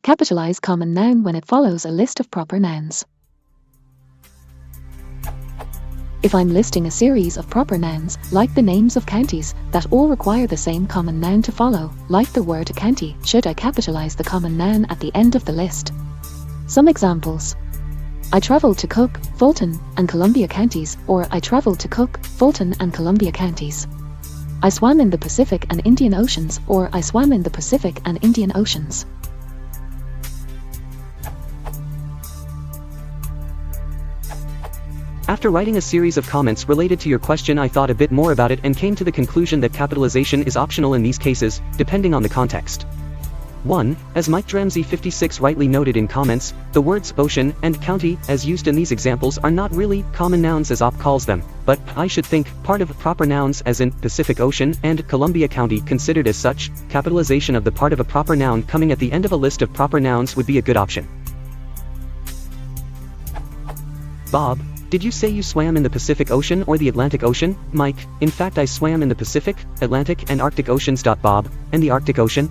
Capitalize common noun when it follows a list of proper nouns. If I'm listing a series of proper nouns, like the names of counties, that all require the same common noun to follow, like the word county, should I capitalize the common noun at the end of the list? Some examples. I traveled to Cook, Fulton, and Columbia counties, or I traveled to Cook, Fulton, and Columbia counties. I swam in the Pacific and Indian Oceans, or I swam in the Pacific and Indian Oceans. After writing a series of comments related to your question, I thought a bit more about it and came to the conclusion that capitalization is optional in these cases, depending on the context. 1. As Mike Dramsey 56 rightly noted in comments, the words ocean and county, as used in these examples, are not really common nouns as OP calls them, but, I should think, part of proper nouns as in Pacific Ocean and Columbia County considered as such. Capitalization of the part of a proper noun coming at the end of a list of proper nouns would be a good option. Bob, did you say you swam in the Pacific Ocean or the Atlantic Ocean? Mike, in fact I swam in the Pacific, Atlantic and Arctic Oceans. Bob, and the Arctic Ocean?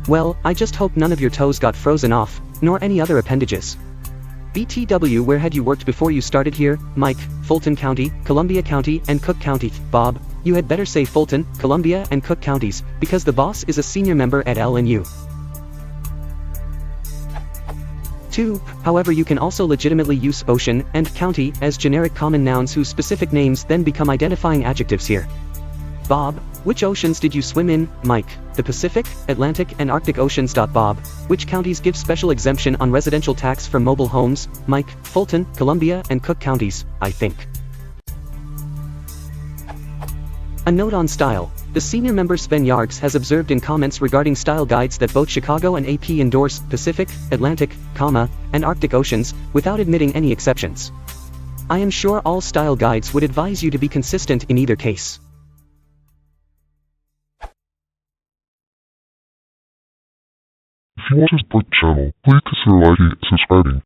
Well, I just hope none of your toes got frozen off, nor any other appendages. BTW, where had you worked before you started here? Mike, Fulton County, Columbia County, and Cook County. Bob, you had better say Fulton, Columbia, and Cook counties, because the boss is a senior member at LNU. 2. However, you can also legitimately use ocean and county as generic common nouns whose specific names then become identifying adjectives here. Bob, which oceans did you swim in? Mike, the Pacific, Atlantic, and Arctic Oceans. Bob, which counties give special exemption on residential tax for mobile homes? Mike, Fulton, Columbia, and Cook counties, I think. A note on style. The senior member Sven Yargs has observed in comments regarding style guides that both Chicago and AP endorse Pacific, Atlantic, and Arctic Oceans, without admitting any exceptions. I am sure all style guides would advise you to be consistent in either case. If you want to support the channel, please consider liking and subscribing.